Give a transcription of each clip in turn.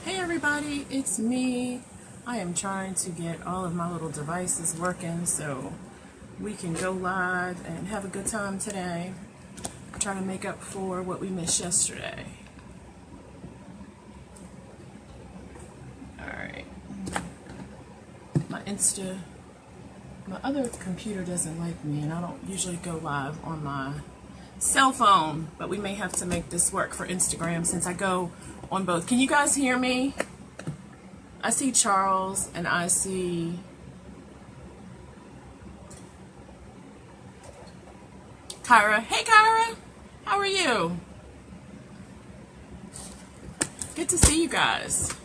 Hey everybody, it's me. I am trying to get all of my little devices working so we can go live and have a good time today. Trying to make up for what we missed yesterday. Alright. My other computer doesn't like me, and I don't usually go live on my cell phone, but we may have to make this work for Instagram since I go on both. Can you guys hear me? I see Charles and I see Kyra. Hey Kyra, how are you? Good to see you guys.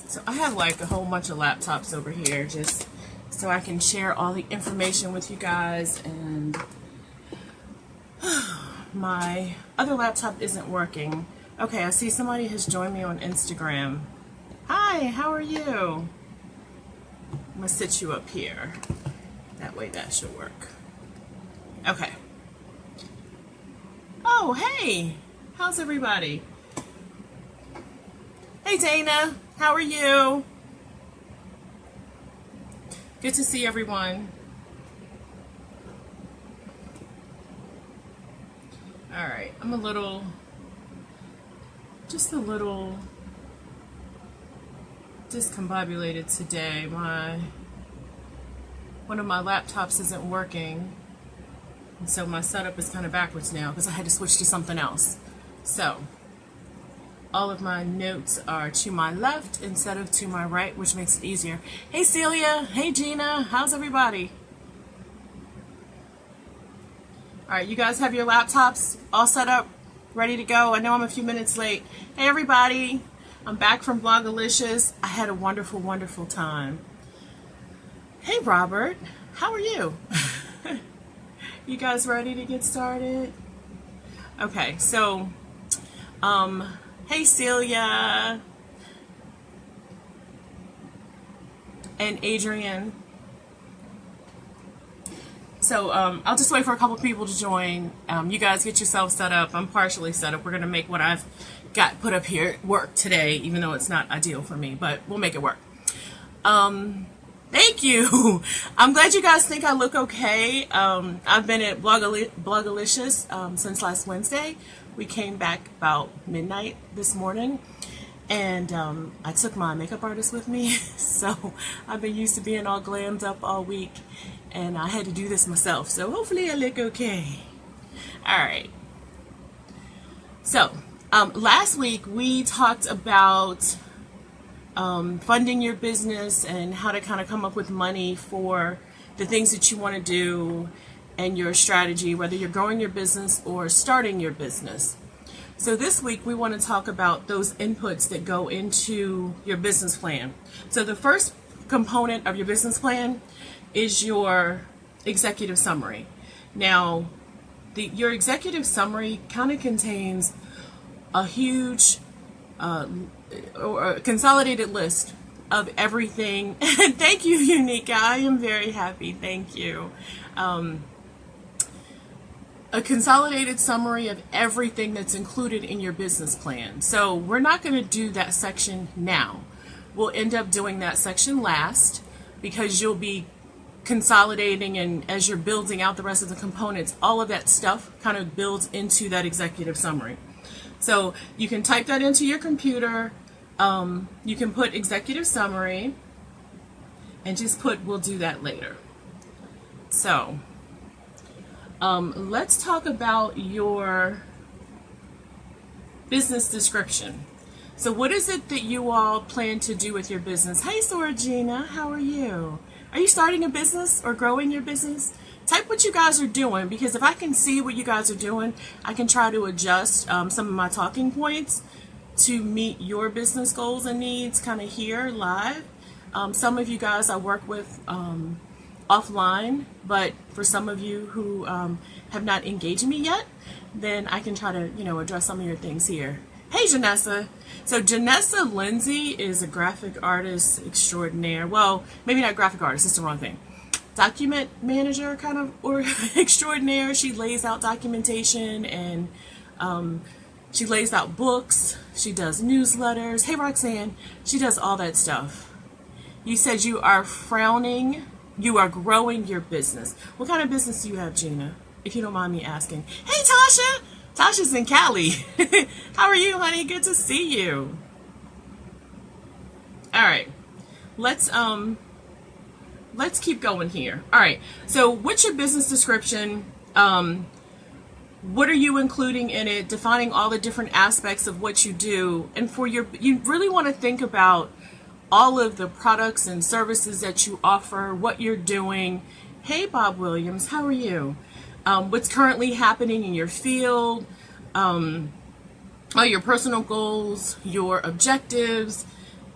So I have like a whole bunch of laptops over here just so I can share all the information with you guys, and my other laptop isn't working. Okay, I see somebody has joined me on Instagram. Hi, how are you? I'm gonna sit you up here. That way that should work. Okay. Oh, hey, how's everybody? Hey Dana, how are you? Good to see everyone. All right, I'm just a little discombobulated today. One of my laptops isn't working, and so my setup is kind of backwards now because I had to switch to something else. So all of my notes are to my left instead of to my right, which makes it easier. Hey Celia, hey Gina, how's everybody? All right, you guys have your laptops all set up, ready to go? I know I'm a few minutes late. Hey everybody, I'm back from Blogalicious. I had a wonderful, wonderful time. Hey Robert, how are you? You guys ready to get started? Okay, so, hey Celia and Adrian. So I'll just wait for a couple people to join. You guys get yourself set up. I'm partially set up. We're going to make what I've got put up here work today, even though it's not ideal for me, but we'll make it work. Thank you. I'm glad you guys think I look okay. I've been at Blogalicious since last Wednesday. We came back about midnight this morning, and I took my makeup artist with me, so I've been used to being all glammed up all week, and I had to do this myself, so hopefully I look okay. All right. So, last week we talked about funding your business and how to kind of come up with money for the things that you want to do and your strategy, whether you're growing your business or starting your business. So this week we want to talk about those inputs that go into your business plan. So the first component of your business plan is your executive summary. Now, your executive summary kind of contains a huge or a consolidated list of everything. Thank you, Unica. I am very happy. Thank you. A consolidated summary of everything that's included in your business plan. So we're not going to do that section now. We'll end up doing that section last because you'll be consolidating, and as you're building out the rest of the components, all of that stuff kind of builds into that executive summary. So you can type that into your computer. You can put executive summary and just put we'll do that later. So let's talk about your business description. So what is it that you all plan to do with your business? Hey Sorgina, how are you? Are you starting a business or growing your business? Type what you guys are doing, because if I can see what you guys are doing, I can try to adjust some of my talking points to meet your business goals and needs kind of here live. Some of you guys I work with offline, but for some of you who have not engaged me yet, then I can try to, address some of your things here. Hey Janessa. So Janessa Lindsay is a graphic artist extraordinaire. Well, maybe not graphic artist, it's the wrong thing. Document manager kind of, or extraordinaire. She lays out documentation and She lays out books. She does newsletters. Hey, Roxanne, she does all that stuff. You said you are frowning. You are growing your business. What kind of business do you have, Gina? If you don't mind me asking. Hey, Tasha. Tasha's in Cali. How are you, honey? Good to see you. All right. Let's keep going here. All right. So, what's your business description? What are you including in it? Defining all the different aspects of what you do. And you really want to think about all of the products and services that you offer, what you're doing. Hey, Bob Williams, how are you? What's currently happening in your field, all your personal goals, your objectives,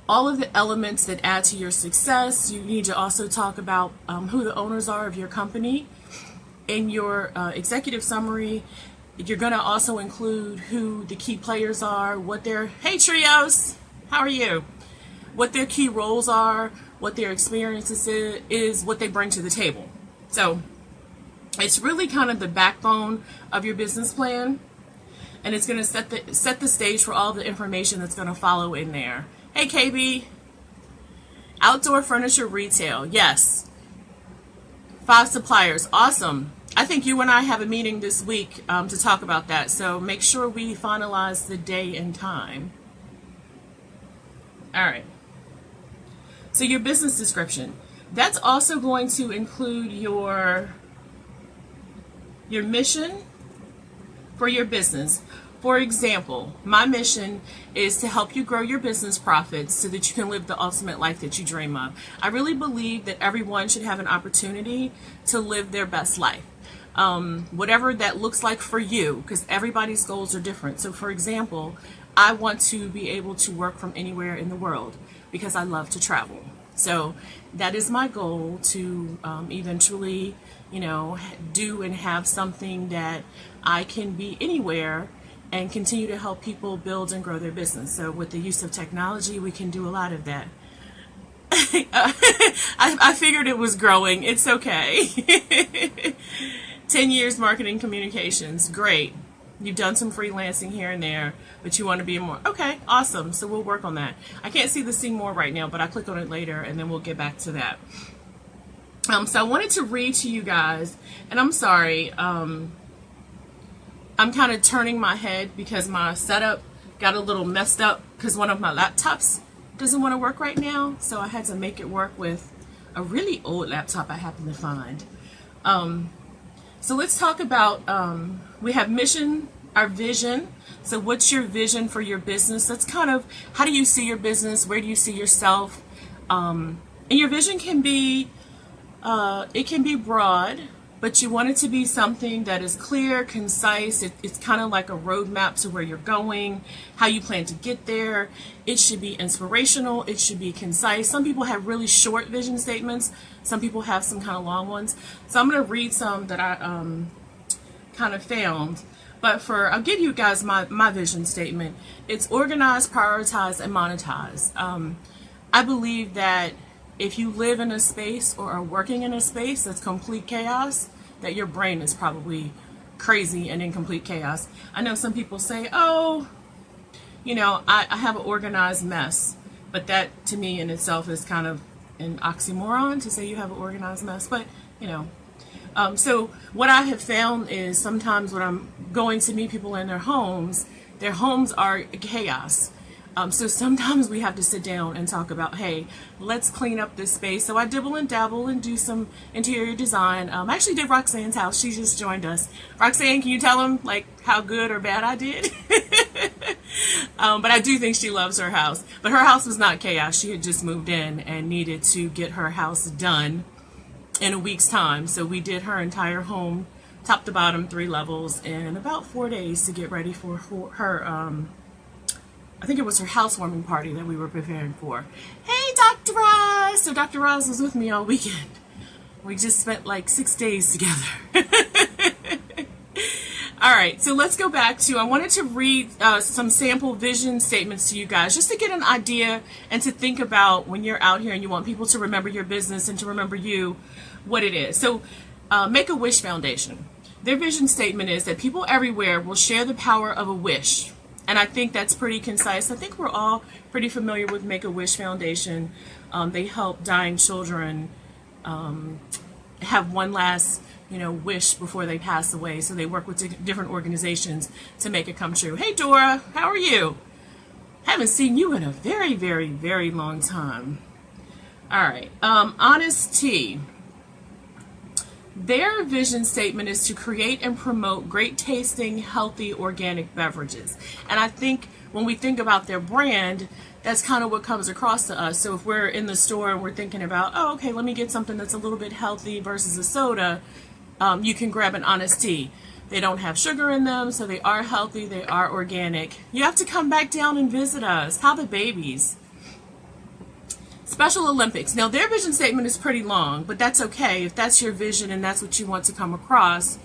all of the elements that add to your success. You need to also talk about who the owners are of your company. In your executive summary, you're going to also include who the key players are, hey trios, how are you? What their key roles are, what their experiences is, what they bring to the table. So it's really kind of the backbone of your business plan, and it's going to set the stage for all the information that's going to follow in there. Hey KB, outdoor furniture retail, yes. 5 suppliers, awesome. I think you and I have a meeting this week to talk about that, so make sure we finalize the day and time. All right. So your business description, that's also going to include your mission for your business. For example, my mission is to help you grow your business profits so that you can live the ultimate life that you dream of. I really believe that everyone should have an opportunity to live their best life. Whatever that looks like for you, because everybody's goals are different. So for example, I want to be able to work from anywhere in the world because I love to travel. So that is my goal, to eventually, do and have something that I can be anywhere and continue to help people build and grow their business. So with the use of technology, we can do a lot of that. I figured it was growing. It's okay. 10 years marketing communications. Great. You've done some freelancing here and there, but you want to be more. Okay, awesome. So we'll work on that. I can't see the see more right now, but I'll click on it later and then we'll get back to that. So I wanted to read to you guys, and I'm sorry, I'm kind of turning my head because my setup got a little messed up because one of my laptops doesn't want to work right now. So I had to make it work with a really old laptop I happened to find. So let's talk about, we have mission, our vision. So what's your vision for your business? That's kind of, how do you see your business? Where do you see yourself? And your vision can be, it can be broad, but you want it to be something that is clear, concise. It's kind of like a roadmap to where you're going, how you plan to get there. It should be inspirational. It should be concise. Some people have really short vision statements. Some people have some kind of long ones. So I'm going to read some that I kind of found. But I'll give you guys my vision statement. It's organize, prioritize, and monetize. I believe that if you live in a space or are working in a space that's complete chaos, that your brain is probably crazy and in complete chaos. I know some people say, oh, I have an organized mess. But that, to me, in itself is kind of an oxymoron to say you have an organized mess. But, so what I have found is sometimes when I'm going to meet people in their homes are chaos. So sometimes we have to sit down and talk about, hey, let's clean up this space. So I dibble and dabble and do some interior design. I actually did Roxanne's house. She just joined us. Roxanne, can you tell them how good or bad I did? But I do think she loves her house. But her house was not chaos. She had just moved in and needed to get her house done in a week's time. So we did her entire home, top to bottom, 3 levels, in about 4 days to get ready for her I think it was her housewarming party that we were preparing for. Hey, Dr. Roz! So Dr. Roz was with me all weekend. We just spent 6 days together. All right, so let's go back to, I wanted to read some sample vision statements to you guys just to get an idea and to think about when you're out here and you want people to remember your business and to remember you, what it is. So Make-A-Wish Foundation. Their vision statement is that people everywhere will share the power of a wish. And I think that's pretty concise. I think we're all pretty familiar with Make-A-Wish Foundation. They help dying children have one last, wish before they pass away. So they work with different organizations to make it come true. Hey, Dora, how are you? Haven't seen you in a very, very, very long time. All right, Honest Tea. Their vision statement is to create and promote great tasting, healthy, organic beverages. And I think when we think about their brand, that's kind of what comes across to us. So if we're in the store and we're thinking about, oh, okay, let me get something that's a little bit healthy versus a soda, you can grab an Honest Tea. They don't have sugar in them, so they are healthy, they are organic. You have to come back down and visit us. How the babies? Special Olympics. Now, their vision statement is pretty long, but that's okay. If that's your vision and that's what you want to come across,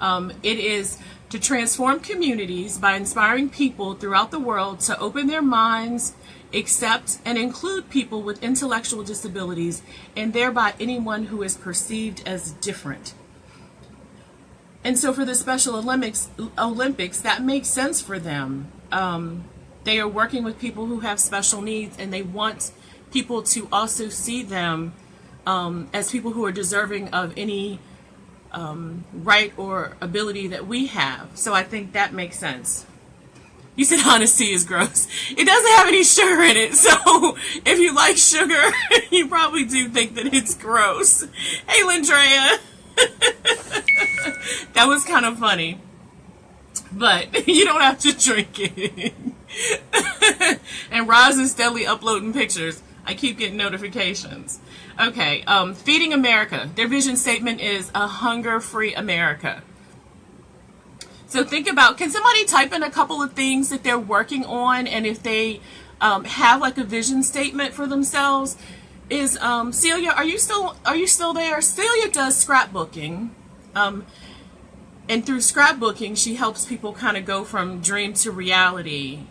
it is to transform communities by inspiring people throughout the world to open their minds, accept and include people with intellectual disabilities, and thereby anyone who is perceived as different. And so for the Special Olympics, that makes sense for them. They are working with people who have special needs, and they want people to also see them as people who are deserving of any right or ability that we have. So I think that makes sense. You said honesty is gross. It doesn't have any sugar in it, so if you like sugar, you probably do think that it's gross. Hey, Lindrea. That was kind of funny. But you don't have to drink it. And Roz is steadily uploading pictures. I keep getting notifications. Okay, Feeding America. Their vision statement is a hunger-free America. So think about, can somebody type in a couple of things that they're working on, and if they have like a vision statement for themselves? Is Celia, are you still there? Celia does scrapbooking. And through scrapbooking, she helps people kind of go from dream to reality.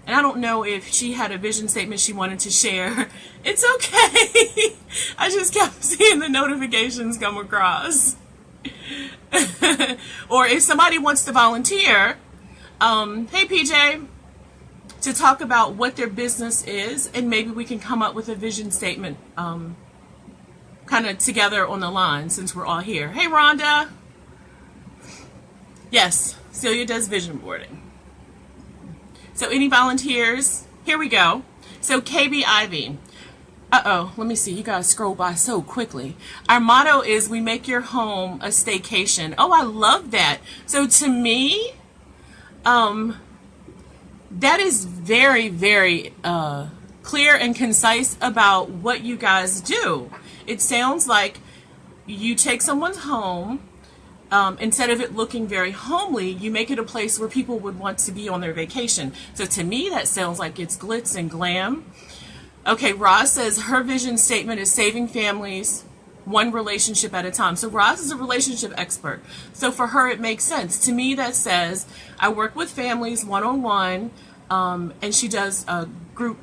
And I don't know if she had a vision statement she wanted to share. It's okay. I just kept seeing the notifications come across. Or if somebody wants to volunteer, hey PJ, to talk about what their business is, and maybe we can come up with a vision statement kind of together on the line since we're all here. Hey Rhonda. Yes, Celia does vision boarding. So any volunteers? Here we go. So KB Ivy. Uh-oh, let me see. You guys scroll by so quickly. Our motto is we make your home a staycation. Oh, I love that. So to me, that is very, very clear and concise about what you guys do. It sounds like you take someone's home, instead of it looking very homely, you make it a place where people would want to be on their vacation. So to me, that sounds like it's glitz and glam. Okay, Roz says her vision statement is saving families one relationship at a time. So Roz is a relationship expert. So for her, it makes sense. To me, that says I work with families one-on-one, and she does group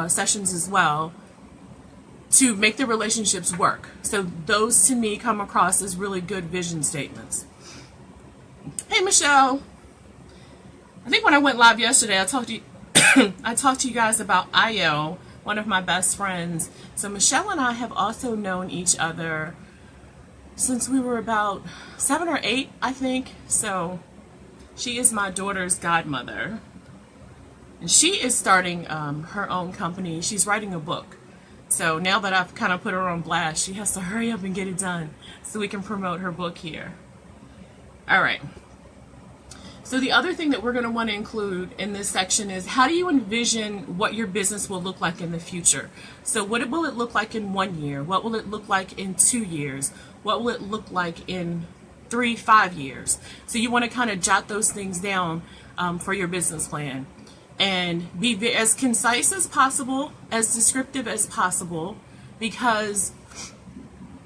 sessions as well to make the relationships work. So those to me come across as really good vision statements. Hey Michelle. I think when I went live yesterday, I talked to you guys about Ayo, one of my best friends. So Michelle and I have also known each other since we were about 7 or 8, I think. So she is my daughter's godmother. And she is starting her own company. She's writing a book. So now that I've kind of put her on blast, she has to hurry up and get it done so we can promote her book here. All right. So the other thing that we're going to want to include in this section is how do you envision what your business will look like in the future? So what will it look like in 1 year? What will it look like in 2 years? What will it look like in 3-5 years? So you want to kind of jot those things down for your business plan. And be as concise as possible, as descriptive as possible, because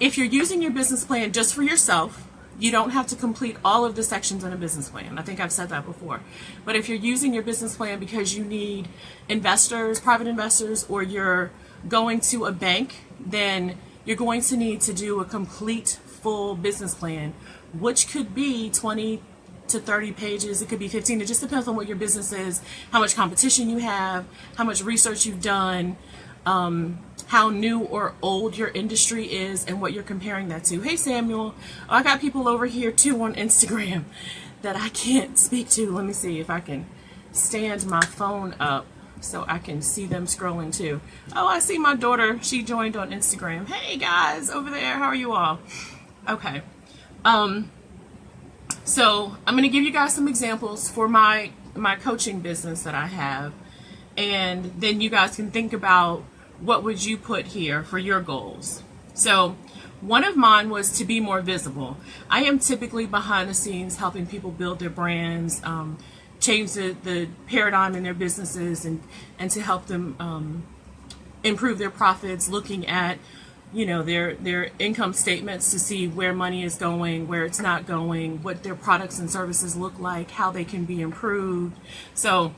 if you're using your business plan just for yourself, you don't have to complete all of the sections in a business plan. I think I've said that before. But if you're using your business plan because you need investors, private investors, or you're going to a bank, then you're going to need to do a complete full business plan, which could be 20 to 30 pages. It could be 15. It just depends on what your business is, how much competition you have, how much research you've done, how new or old your industry is, and what you're comparing that to. Hey, Samuel. Oh, I got people over here too on Instagram that I can't speak to. Let me see if I can stand my phone up so I can see them scrolling too. Oh, I see my daughter. She joined on Instagram. Hey guys over there. How are you all? Okay. So I'm going to give you guys some examples for my coaching business that I have. And then you guys can think about what would you put here for your goals. So one of mine was to be more visible. I am typically behind the scenes helping people build their brands, change the paradigm in their businesses, and to help them improve their profits, looking at their income statements to see where money is going, where it's not going, what their products and services look like, how they can be improved. So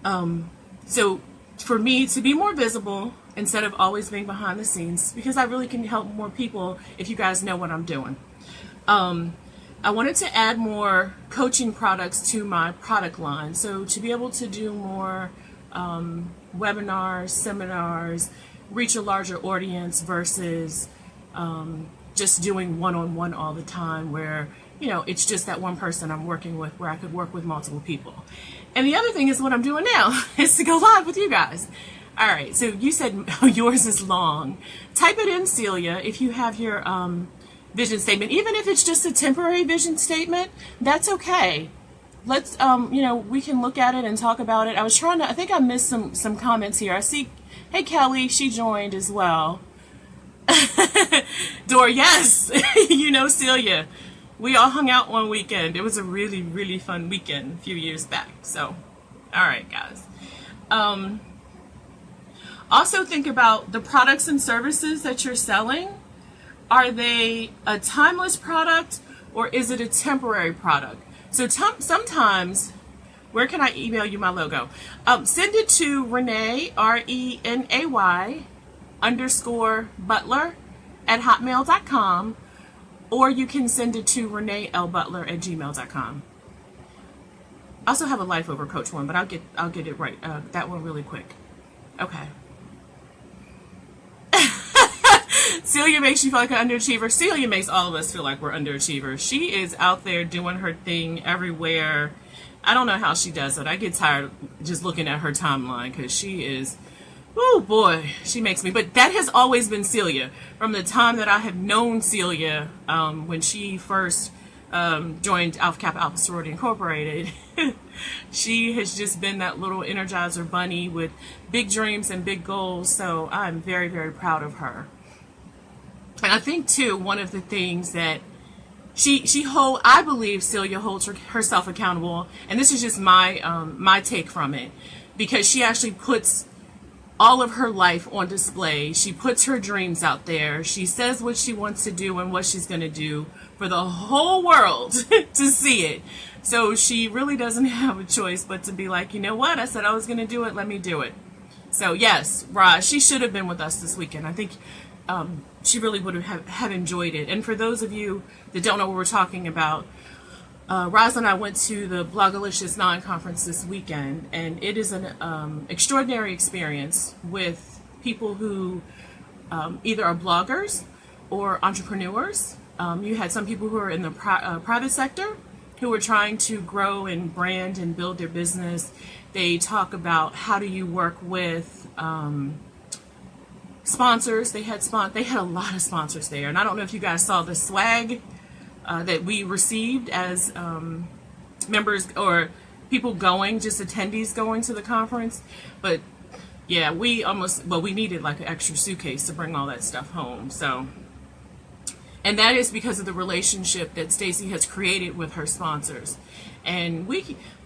for me to be more visible instead of always being behind the scenes, because I really can help more people if you guys know what I'm doing. I wanted to add more coaching products to my product line. So to be able to do more webinars, seminars, reach a larger audience versus just doing one-on-one all the time where, it's just that one person I'm working with, where I could work with multiple people. And the other thing is what I'm doing now is to go live with you guys. All right, so you said yours is long. Type it in, Celia, if you have your vision statement. Even if it's just a temporary vision statement, that's okay. Let's, we can look at it and talk about it. I think I missed some comments here. I see, hey, Kelly, she joined as well. Dor, yes, Celia, we all hung out one weekend. It was a really, really fun weekend a few years back. So, all right, guys. Also think about the products and services that you're selling. Are they a timeless product or is it a temporary product? So sometimes, where can I email you my logo? Send it to Renee, RENAY _Butler @hotmail.com, or you can send it to ReneeLButler@gmail.com. I also have a Life Over Coach one, but I'll get it right. That one really quick. Okay. Celia makes you feel like an underachiever. Celia makes all of us feel like we're underachievers. She is out there doing her thing everywhere. I don't know how she does it. I get tired just looking at her timeline because she is, oh boy, she makes me. But that has always been Celia. From the time that I have known Celia, when she first joined Alpha Kappa Alpha Sorority Incorporated, she has just been that little Energizer bunny with big dreams and big goals. So I'm very, very proud of her. And I think too, one of the things that I believe Celia holds herself accountable, and this is just my take from it, because she actually puts all of her life on display. She puts her dreams out there. She says what she wants to do and what she's going to do for the whole world to see it. So she really doesn't have a choice but to be like, you know what? I said I was going to do it. Let me do it. So yes, Raj, she should have been with us this weekend. I think she really would have enjoyed it. And for those of you that don't know what we're talking about, Roz and I went to the Blogalicious non-conference this weekend, and it is an extraordinary experience with people who either are bloggers or entrepreneurs. You had some people who are in the private sector who were trying to grow and brand and build their business. They talk about how do you work with sponsors. They had a lot of sponsors there, and I don't know if you guys saw the swag that we received as members or people going, just attendees going to the conference. But yeah, we needed like an extra suitcase to bring all that stuff home. So, and that is because of the relationship that Stacy has created with her sponsors. And we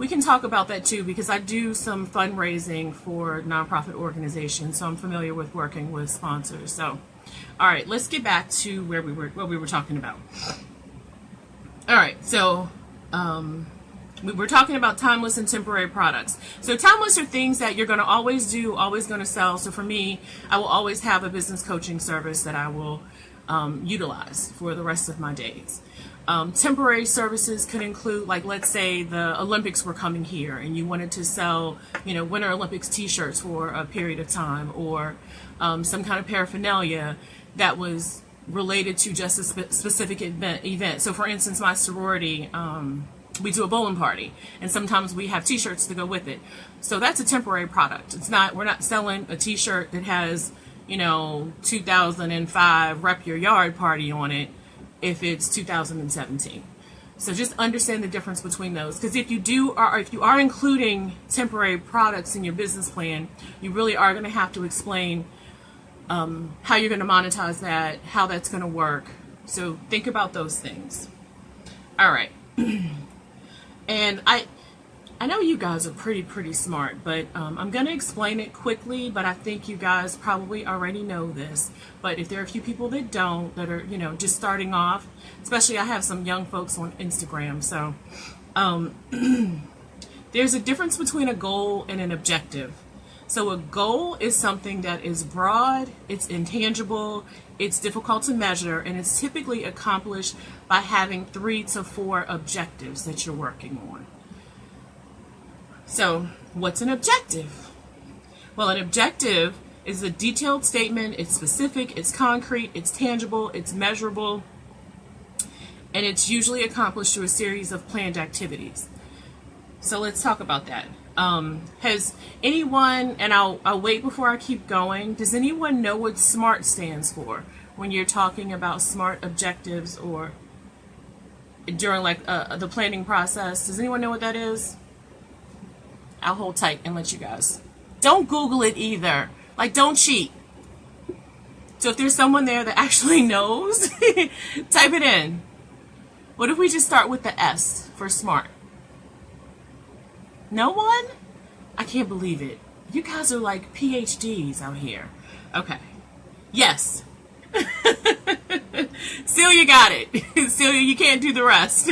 can talk about that too, because I do some fundraising for nonprofit organizations, so I'm familiar with working with sponsors. So, all right, let's get back to what we were talking about. All right, so we were talking about timeless and temporary products. So timeless are things that you're going to always do, always going to sell. So for me, I will always have a business coaching service that I will utilize for the rest of my days. Temporary services could include, like, let's say the Olympics were coming here and you wanted to sell, Winter Olympics t-shirts for a period of time, or some kind of paraphernalia that was related to just a specific event. So for instance, my sorority, we do a bowling party, and sometimes we have t-shirts to go with it. So that's a temporary product. We're not selling a t-shirt that has, 2005 Rep Your Yard party on it if it's 2017. So just understand the difference between those, because if you are including temporary products in your business plan, you really are going to have to explain how you're going to monetize that, how that's going to work. So think about those things. All right. And I know you guys are pretty smart, but I'm going to explain it quickly, but I think you guys probably already know this. But if there are a few people that don't, that are, just starting off, especially I have some young folks on Instagram. So there's a difference between a goal and an objective. So a goal is something that is broad, it's intangible, it's difficult to measure, and it's typically accomplished by having 3 to 4 objectives that you're working on. So what's an objective? Well, an objective is a detailed statement. It's specific, it's concrete, it's tangible, it's measurable, and it's usually accomplished through a series of planned activities. So let's talk about that. Has anyone, and I'll wait before I keep going, does anyone know what SMART stands for when you're talking about SMART objectives or during the planning process? Does anyone know what that is? I'll hold tight and let you guys. Don't Google it either. Don't cheat. So if there's someone there that actually knows, type it in. What if we just start with the S for SMART? No one? I can't believe it. You guys are like PhDs out here. Okay. Yes. Celia got it. Celia, you can't do the rest.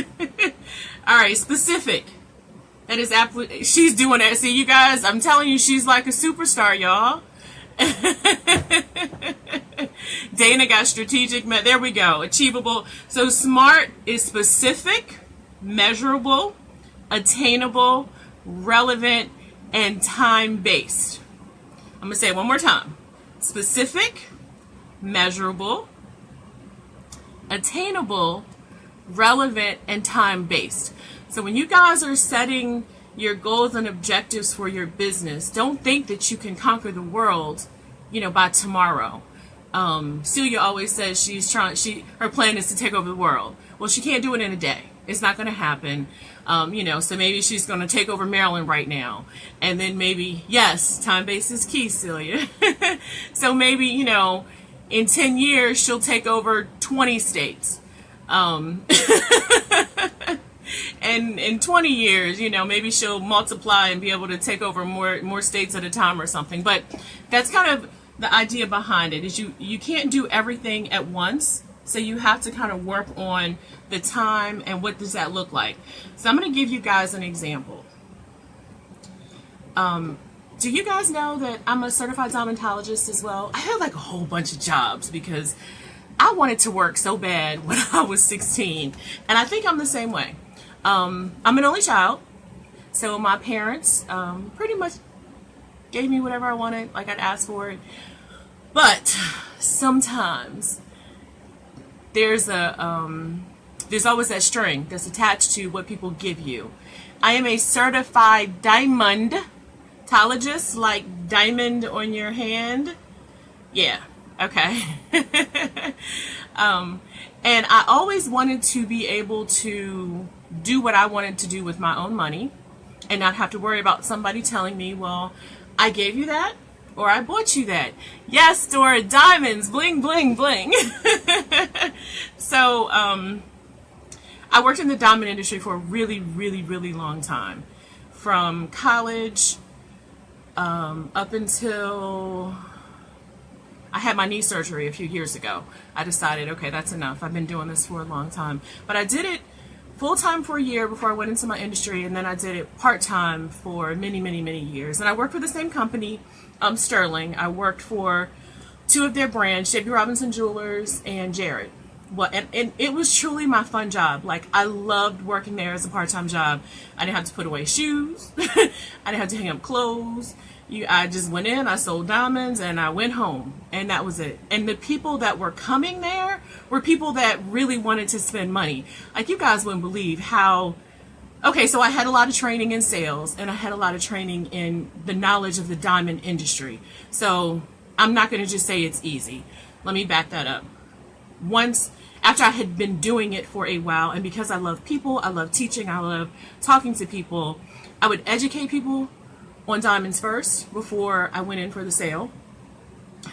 All right, specific. That is absolutely, she's doing that. See, you guys, I'm telling you, she's like a superstar, y'all. Dana got strategic. There we go. Achievable. So SMART is specific, measurable, attainable, relevant, and time-based. I'm going to say it one more time. Specific, measurable, attainable, relevant, and time-based. So when you guys are setting your goals and objectives for your business, don't think that you can conquer the world, by tomorrow. Celia always says her plan is to take over the world. Well, she can't do it in a day. It's not going to happen. So maybe she's going to take over Maryland right now. And then maybe, yes, time-based is key, Celia. So maybe, in 10 years, she'll take over 20 states. And in 20 years, maybe she'll multiply and be able to take over more states at a time or something. But that's kind of the idea behind it, is you can't do everything at once. So you have to kind of work on the time and what does that look like. So I'm going to give you guys an example. Do you guys know that I'm a certified diamondologist as well? I had a whole bunch of jobs because I wanted to work so bad when I was 16. And I think I'm the same way. I'm an only child. So my parents pretty much gave me whatever I wanted, I'd asked for it. But sometimes there's always that string that's attached to what people give you. I am a certified diamondologist, like diamond on your hand. Yeah, okay. And I always wanted to be able to do what I wanted to do with my own money and not have to worry about somebody telling me, well, I gave you that or I bought you that. Yes, Dora, diamonds, bling, bling, bling. So I worked in the diamond industry for a really, really, really long time. From college up until I had my knee surgery a few years ago. I decided, okay, that's enough. I've been doing this for a long time. But I did it full-time for a year before I went into my industry, and then I did it part-time for many, many, many years. And I worked for the same company, Sterling. I worked for two of their brands, J.B. Robinson Jewelers and Jared. well, and it was truly my fun job. Like, I loved working there as a part-time job. I didn't have to put away shoes. I didn't have to hang up clothes. I just went in, I sold diamonds, and I went home, and that was it. And the people that were coming there were people that really wanted to spend money. Like, you guys wouldn't believe how, okay, so I had a lot of training in sales, and I had a lot of training in the knowledge of the diamond industry. So I'm not going to just say it's easy. Let me back that up. Once, after I had been doing it for a while, and because I love people, I love teaching, I love talking to people, I would educate people on diamonds first before I went in for the sale.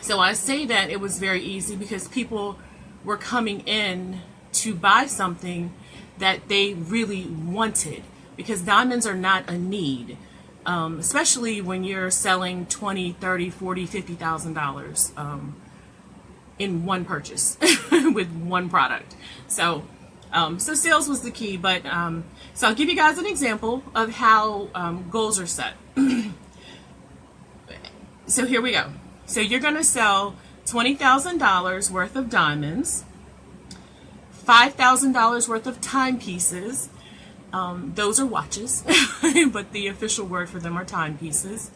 So I say that it was very easy because people were coming in to buy something that they really wanted, because diamonds are not a need, especially when you're selling $20, $30, $40, $50,000 in one purchase with one product. So so sales was the key, but so I'll give you guys an example of how goals are set. So here we go. So you're going to sell $20,000 worth of diamonds, $5,000 worth of timepieces. Those are watches, but the official word for them are timepieces.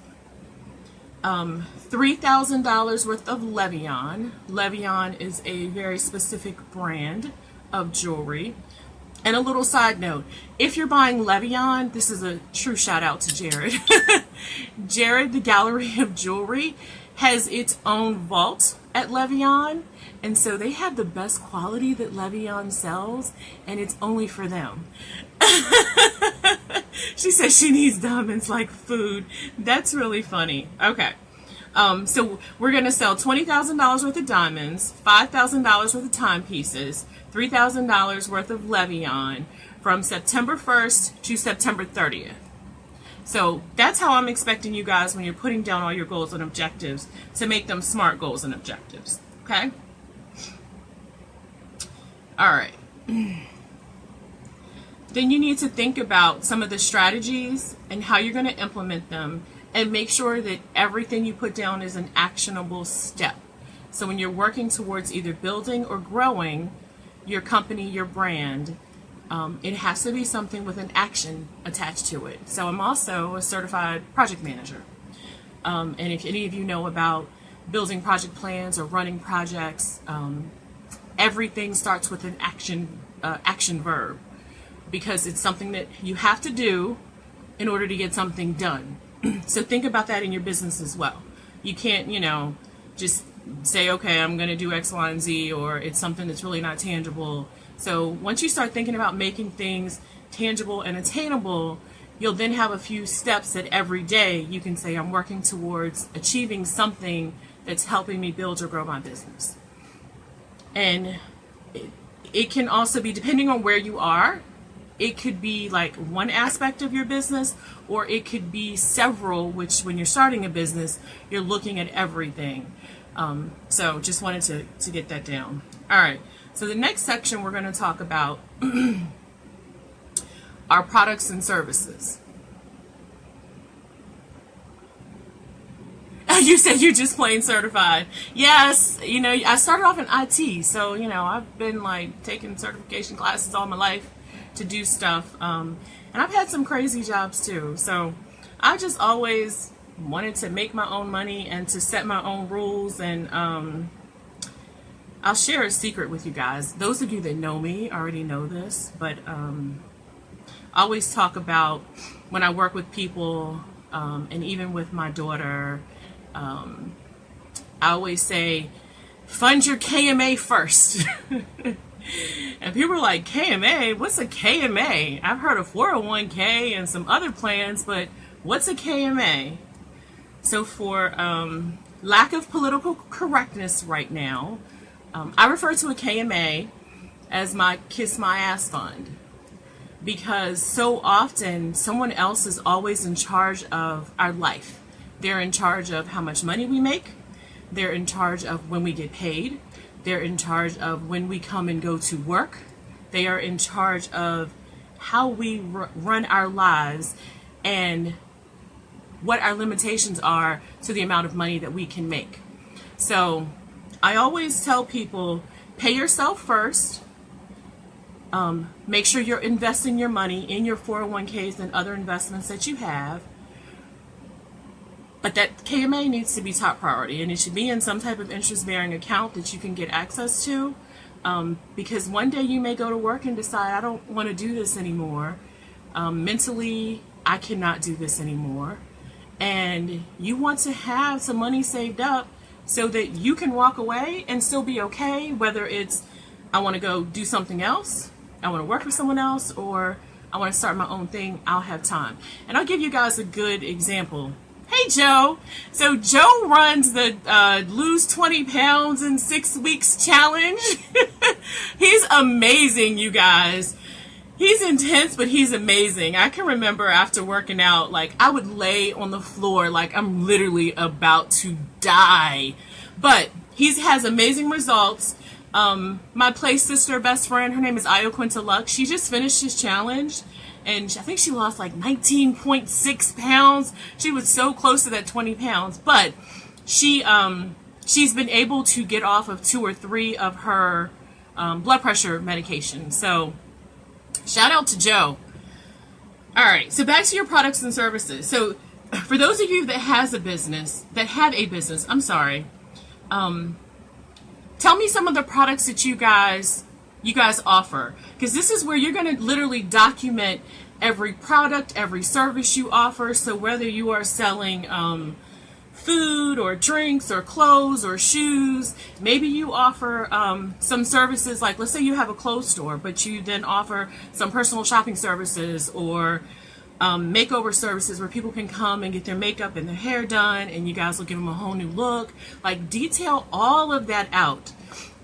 $3,000 worth of Levion. Levion is a very specific brand of jewelry. And a little side note, if you're buying Levion, this is a true shout out to Jared. Jared, the Gallery of Jewelry, has its own vault at Levion. And so they have the best quality that Levion sells, and it's only for them. She says she needs diamonds like food. That's really funny. Okay. So we're going to sell $20,000 worth of diamonds, $5,000 worth of timepieces, $3,000 worth of Levion from September 1st to September 30th. So that's how I'm expecting you guys, when you're putting down all your goals and objectives, to make them SMART goals and objectives. Okay? All right. Then you need to think about some of the strategies and how you're going to implement them, and make sure that everything you put down is an actionable step. So when you're working towards either building or growing your company, your brand, it has to be something with an action attached to it. So I'm also a certified project manager. And if any of you know about building project plans or running projects, everything starts with an action verb, because it's something that you have to do in order to get something done. So think about that in your business as well. You can't, just say, okay, I'm going to do X, Y, and Z, or it's something that's really not tangible. So once you start thinking about making things tangible and attainable, you'll then have a few steps that every day you can say, I'm working towards achieving something that's helping me build or grow my business. And it can also be, depending on where you are, it could be like one aspect of your business, or it could be several, which when you're starting a business, you're looking at everything. So just wanted to get that down. All right. So the next section, we're going to talk about our products and services. You said you're just plain certified. Yes, I started off in IT, so I've been like taking certification classes all my life to do stuff, and I've had some crazy jobs too. So I just always wanted to make my own money and to set my own rules. And I'll share a secret with you guys. Those of you that know me already know this, but I always talk about when I work with people, and even with my daughter, I always say, fund your KMA first. And people are like, KMA? What's a KMA? I've heard of 401k and some other plans, but what's a KMA? So for lack of political correctness right now, I refer to a KMA as my Kiss My Ass Fund, because so often someone else is always in charge of our life. They're in charge of how much money we make. They're in charge of when we get paid. They're in charge of when we come and go to work. They are in charge of how we run our lives and what our limitations are to the amount of money that we can make. So I always tell people pay yourself first. Make sure you're investing your money in your 401ks and other investments that you have. But that KMA needs to be top priority, and it should be in some type of interest-bearing account that you can get access to, because one day you may go to work and decide, I don't want to do this anymore. Mentally, I cannot do this anymore. And you want to have some money saved up so that you can walk away and still be okay, whether it's, I want to go do something else, I want to work for someone else, or I want to start my own thing. I'll have time. And I'll give you guys a good example. Hey, Joe. So Joe runs the lose 20 pounds in 6 weeks challenge. He's amazing, you guys. He's intense, but he's amazing. I can remember after working out, like, I would lay on the floor like I'm literally about to die. But he has amazing results. My play sister, best friend, her name is Io Quinta Lux. She just finished his challenge, and I think she lost like 19.6 pounds. She was so close to that 20 pounds. But she's been able to get off of 2 or 3 of her blood pressure medication. So shout out to Joe. All right, so back to your products and services. So for those of you that have a business, tell me some of the products that you guys offer, because this is where you're going to literally document every product, every service you offer. So whether you are selling food or drinks or clothes or shoes, maybe you offer some services, like let's say you have a clothes store, but you then offer some personal shopping services or makeover services where people can come and get their makeup and their hair done, and you guys will give them a whole new look. Like, detail all of that out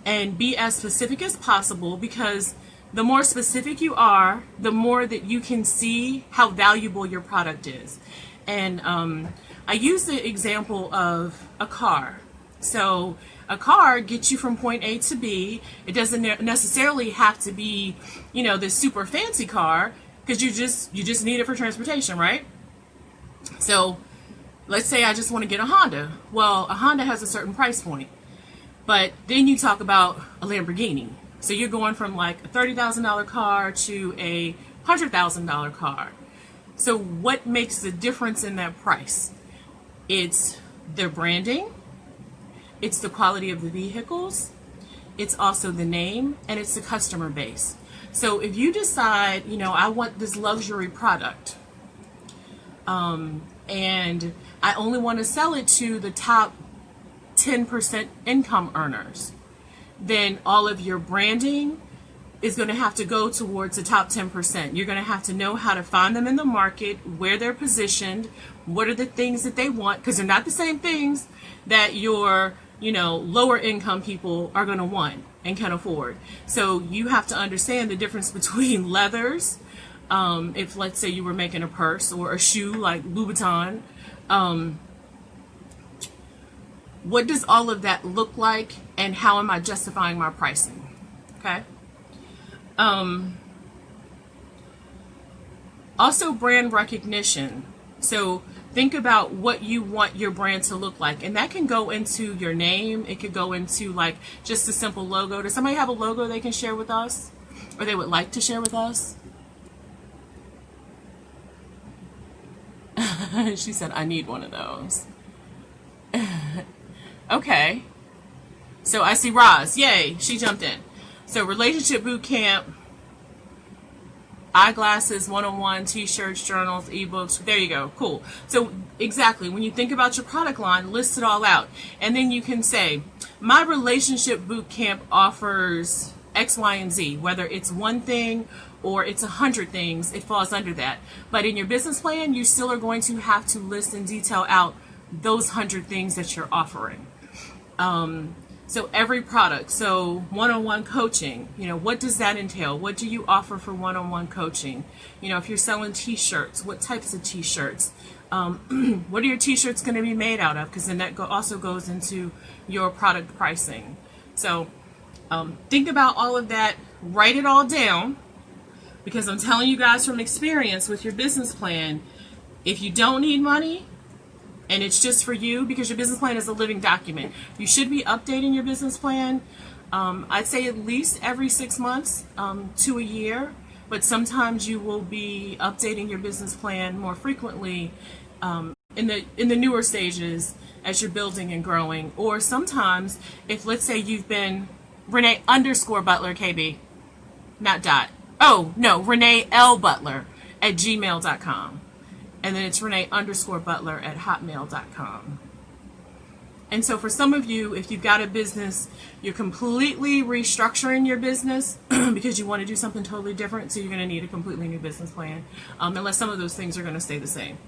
and be as specific as possible, because the more specific you are, the more that you can see how valuable your product is. And I use the example of a car. So a car gets you from point A to B. It doesn't necessarily have to be, you know, this super fancy car, because you just need it for transportation, right? So let's say I just want to get a Honda. Well, a Honda has a certain price point, but then you talk about a Lamborghini. So you're going from like a $30,000 car to a $100,000 car. So what makes the difference in that price? It's their branding, it's the quality of the vehicles, it's also the name, and it's the customer base. So if you decide, you know, I want this luxury product, and I only want to sell it to the top 10% income earners, then all of your branding is going to have to go towards the top 10%. You're going to have to know how to find them in the market, where they're positioned, what are the things that they want, because they're not the same things that your, you know, lower income people are going to want and can afford. So you have to understand the difference between leathers, if let's say you were making a purse or a shoe like Louboutin, what does all of that look like, and how am I justifying my pricing? Okay. Also, brand recognition. So think about what you want your brand to look like, and that can go into your name. It could go into like just a simple logo. Does somebody have a logo they can share with us, or they would like to share with us? She said, I need one of those. Okay. So I see Roz. Yay, she jumped in. So relationship boot camp, eyeglasses, one-on-one, t-shirts, journals, ebooks. There you go. Cool. So exactly, when you think about your product line, list it all out. And then you can say, my relationship boot camp offers X, Y, and Z. Whether it's one thing or it's 100 things, it falls under that. But in your business plan, you still are going to have to list and detail out those 100 things that you're offering. So every product, so one-on-one coaching, you know, what does that entail? What do you offer for one-on-one coaching? You know, if you're selling t-shirts, what types of t-shirts? What are your t-shirts going to be made out of? Because then that also goes into your product pricing. So think about all of that, write it all down, because I'm telling you guys from experience with your business plan, if you don't need money, and it's just for you, because your business plan is a living document. You should be updating your business plan I'd say at least every 6 months to a year, but sometimes you will be updating your business plan more frequently in the newer stages as you're building and growing. Or sometimes, if let's say you've been Renee _ Butler KB, not dot. Oh no, Renee L Butler at gmail.com, and then it's Renee _ Butler at hotmail.com. And so for some of you, if you've got a business, you're completely restructuring your business because you want to do something totally different, so you're going to need a completely new business plan, unless some of those things are going to stay the same.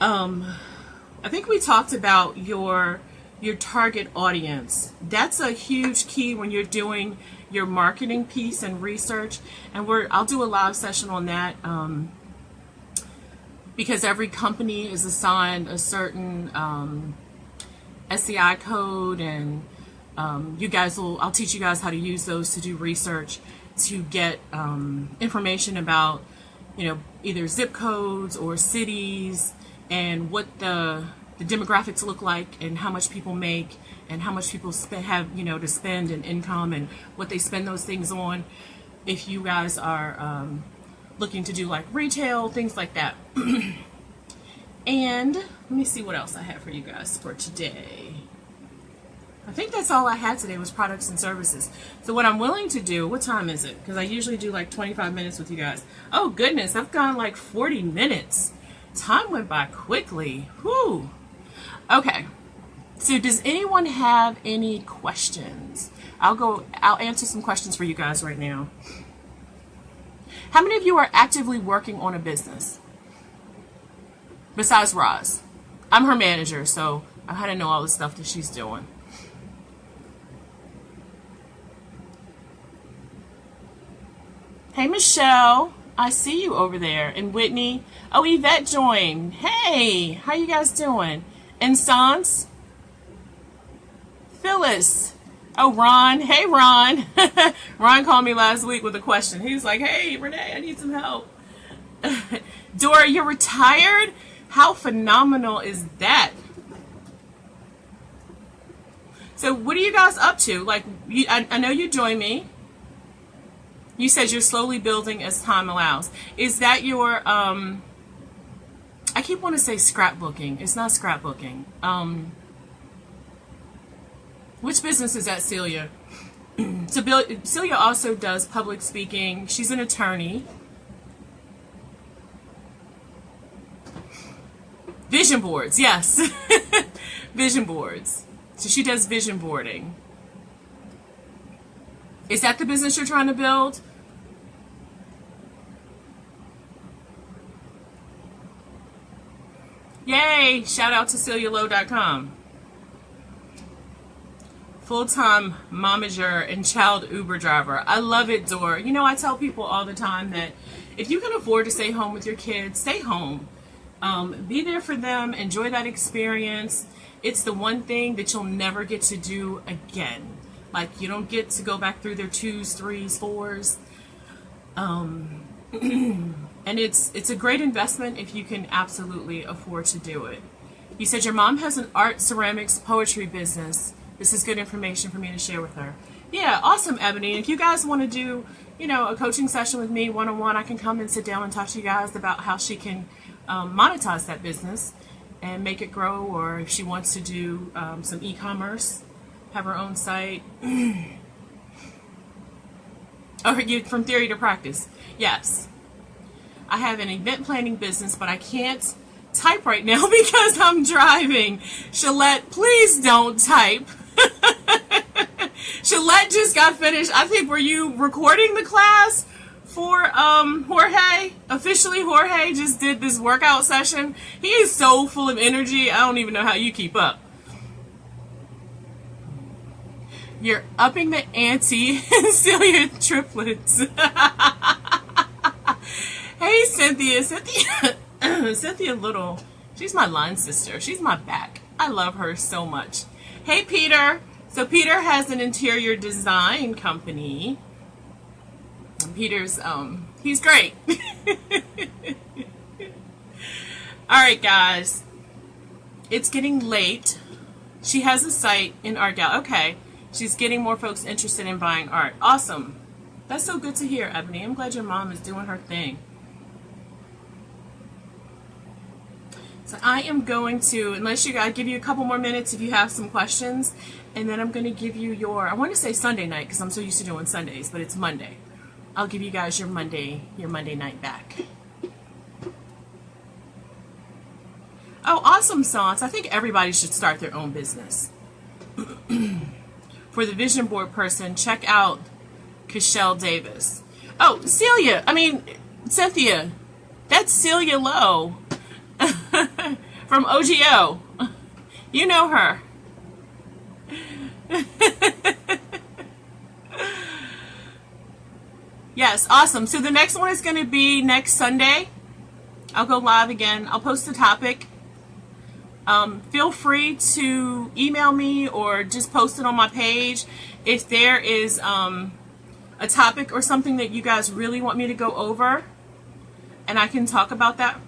I think we talked about your target audience. That's a huge key when you're doing your marketing piece and research, and I'll do a live session on that because every company is assigned a certain SCI code, and I'll teach you guys how to use those to do research to get information about, either zip codes or cities and what the demographics look like and how much people make and how much people have to spend and income and what they spend those things on. If you guys are looking to do like retail, things like that. And let me see what else I have for you guys for today. I think that's all I had today was products and services. So what I'm willing to do, what time is it? Because I usually do like 25 minutes with you guys. Oh goodness, I've gone like 40 minutes. Time went by quickly. Whew. Okay. So does anyone have any questions? I'll answer some questions for you guys right now. How many of you are actively working on a business? Besides Roz. I'm her manager, so I had to know all the stuff that she's doing. Hey, Michelle. I see you over there. And Whitney. Oh, Yvette joined. Hey, how you guys doing? And Sans? Phyllis. Oh, Ron. Hey, Ron. Ron called me last week with a question. He was like, hey, Renee, I need some help. Dora, you're retired? How phenomenal is that? So what are you guys up to? Like, I know you joined me. You said you're slowly building as time allows. Is that your, I keep wanting to say scrapbooking. It's not scrapbooking. Which business is that, Celia? So Celia also does public speaking. She's an attorney. Vision boards, yes. Vision boards. So she does vision boarding. Is that the business you're trying to build? Yay! Shout out to CeliaLow.com. Full-time momager and child Uber driver. I love it, Dora. I tell people all the time that if you can afford to stay home with your kids, stay home. Be there for them. Enjoy that experience. It's the one thing that you'll never get to do again. Like, you don't get to go back through their 2s, 3s, 4s. And it's a great investment if you can absolutely afford to do it. You said your mom has an art, ceramics, poetry business. This is good information for me to share with her. Yeah, awesome, Ebony. If you guys want to do, a coaching session with me one-on-one, I can come and sit down and talk to you guys about how she can monetize that business and make it grow, or if she wants to do some e-commerce, have her own site. Or from theory to practice. Yes. I have an event planning business, but I can't type right now because I'm driving. Shalette, please don't type. Shalette just got finished. I think, were you recording the class for Jorge? Officially, Jorge just did this workout session. He is so full of energy. I don't even know how you keep up. You're upping the ante in Celia triplets. Hey, Cynthia. Cynthia Little. She's my line sister. She's my back. I love her so much. Hey, Peter. So Peter has an interior design company. And Peter's, he's great. All right, guys. It's getting late. She has a site in Argyle. Okay. She's getting more folks interested in buying art. Awesome. That's so good to hear, Ebony. I'm glad your mom is doing her thing. So I am going to, I give you a couple more minutes if you have some questions, and then I'm going to give you your, I want to say Sunday night because I'm so used to doing Sundays, but it's Monday. I'll give you guys your Monday night back. Oh, awesome, Sans. I think everybody should start their own business. For the vision board person, check out Cashel Davis. Oh, Cynthia. That's Celia Lowe from OGO. You know her. Yes, awesome. So the next one is going to be next Sunday. I'll go live again. I'll post the topic. Feel free to email me or just post it on my page if there is a topic or something that you guys really want me to go over, and I can talk about that.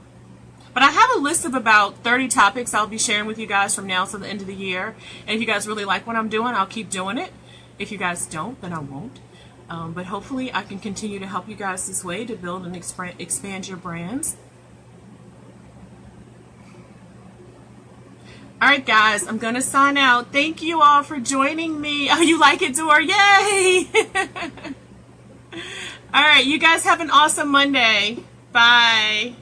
But I have a list of about 30 topics I'll be sharing with you guys from now to the end of the year. And if you guys really like what I'm doing, I'll keep doing it. If you guys don't, then I won't. But hopefully I can continue to help you guys this way to build and expand your brands. All right, guys, I'm going to sign out. Thank you all for joining me. Oh, you like it, Dor? Yay! All right, you guys have an awesome Monday. Bye.